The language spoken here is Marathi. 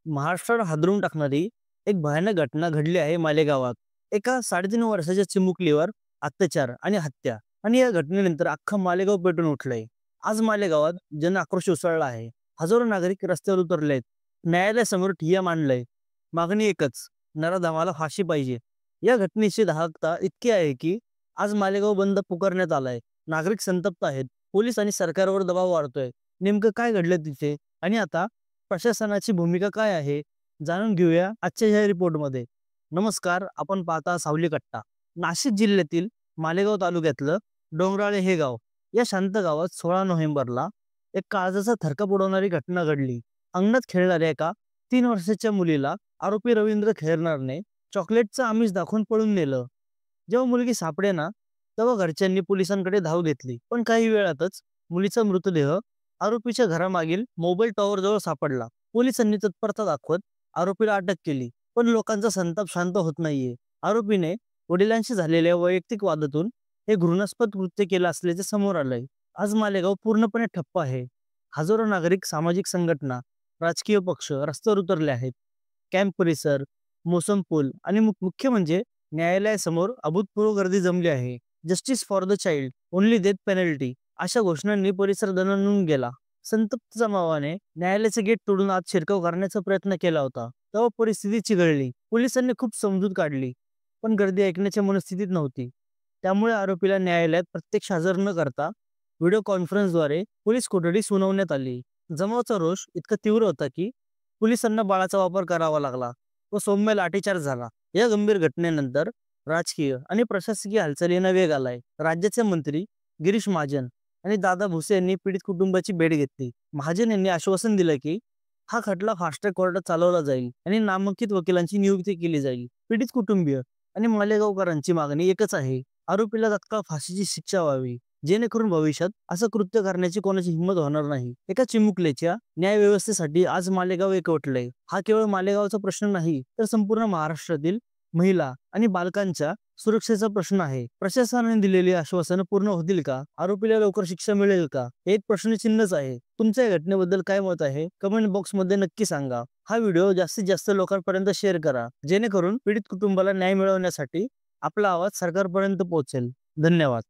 महाराष्ट्राला हादरवून टाकणारी एक भयानक घटना घडली आहे मालेगावात. एका 3.5 वर्षाच्या चिमुकलीवर अत्याचार आणि हत्या आणि या घटनेनंतर अख्खं मालेगाव पेटून उठलंय. आज मालेगावात जन आक्रोश उसळला आहे. हजारो नागरिक रस्त्यावर उतरलेत. न्यायालयासमोर ठिय्या मांडलंय. मागणी एकच, नराधमाला फाशी पाहिजे. या घटनेची दाहकता इतकी आहे की आज मालेगाव बंद पुकारण्यात आलाय. नागरिक संतप्त आहेत. पोलीस आणि सरकारवर दबाव वाढतोय. नेमकं काय घडलं तिथे आणि आता प्रशासनाची भूमिका काय आहे, जाणून घेऊया आजच्या या रिपोर्टमध्ये. नमस्कार, आपण पाहता सावली कट्टा. नाशिक जिल्ह्यातील मालेगाव तालुक्यातलं डोंगराळे हे गाव. या शांत गावात 16 नोव्हेंबरला एक काळजाचा थरकाप उडवणारी घटना घडली. अंगणात खेळणाऱ्या एका 3 वर्षाच्या मुलीला आरोपी रवींद्र खैरनारने चॉकलेटचं आमिष दाखवून पळून नेलं. जेव्हा मुलगी सापडेना, तेव्हा घरच्यांनी पोलिसांकडे धाव घेतली. पण काही वेळातच मुलीचा मृतदेह आरोपीच्या घरामागील मोबाईल टॉवर जवळ सापडला. पोलिसांनी तत्परता दाखवत आरोपीला अटक केली. पण लोकांचा संताप शांत होत नाहीये. आरोपीने वडिलांशी झालेल्या वैयक्तिक वादातून हे घृणास्पद कृत्य केलं असल्याचे समोर आलंय. आज मालेगाव पूर्णपणे ठप्प आहे. हजारो नागरिक, सामाजिक संघटना, राजकीय पक्ष रस्त्यावर उतरले आहेत. कॅम्प परिसर, मोसम पूल आणि मुख्य म्हणजे न्यायालयासमोर अभूतपूर्व गर्दी जमली आहे. Justice for the child, only death penalty अशा घोषणांनी परिसर दणाणून गेला. संतप्त जमावाने न्यायालयाचे गेट तोडून आत शिरकाव करण्याचा प्रयत्न केला होता. तेव्हा परिस्थिती चिघळली. पोलिसांनी खूप समजूत काढली, पण गर्दी ऐकण्याच्या मनस्थितीत नव्हती. त्यामुळे आरोपीला न्यायालयात प्रत्यक्ष हजर न करता व्हिडिओ कॉन्फरन्सद्वारे पोलीस कोठडी सुनावण्यात आली. जमावाचा रोष इतका तीव्र होता की पोलिसांना बळाचा वापर करावा लागला व सौम्य लाठीचार्ज झाला. या गंभीर घटनेनंतर राजकीय आणि प्रशासकीय हालचालींना वेग आलाय. राज्याचे मंत्री गिरीश महाजन आणि दादा भुसे यांनी पीडित कुटुंबाची भेट घेतली. महाजन यांनी आश्वासन दिलं की हा खटला फास्ट ट्रॅक कोर्टात चालवला जाईल आणि नामांकित वकिलांची नियुक्ती केली जाईल. पीडित कुटुंबीय आणि मालेगावकरांची मागणी एकच आहे, आरोपीला तात्काळ फाशीची शिक्षा व्हावी, जेणेकरून भविष्यात असं कृत्य करण्याची कोणाची हिंमत होणार नाही. एका चिमुकल्याच्या न्याय व्यवस्थेसाठी आज मालेगाव एकवटलंय. हा केवळ मालेगावचा प्रश्न नाही, तर संपूर्ण महाराष्ट्रातील महिला आणि बालकांच्या सुरक्षेचा प्रश्न आहे. प्रशासनाने दिलेली आश्वासनं पूर्ण होतील का? आरोपीला लवकर शिक्षा मिळेल का? हे एक प्रश्नचिन्हच आहे. तुमच्या या घटनेबद्दल काय मत आहे? कमेंट बॉक्समध्ये नक्की सांगा. हा व्हिडिओ जास्तीत जास्त लोकांपर्यंत शेअर करा, जेणेकरून पीडित कुटुंबाला न्याय मिळवण्यासाठी आपला आवाज सरकारपर्यंत पोहोचेल. धन्यवाद.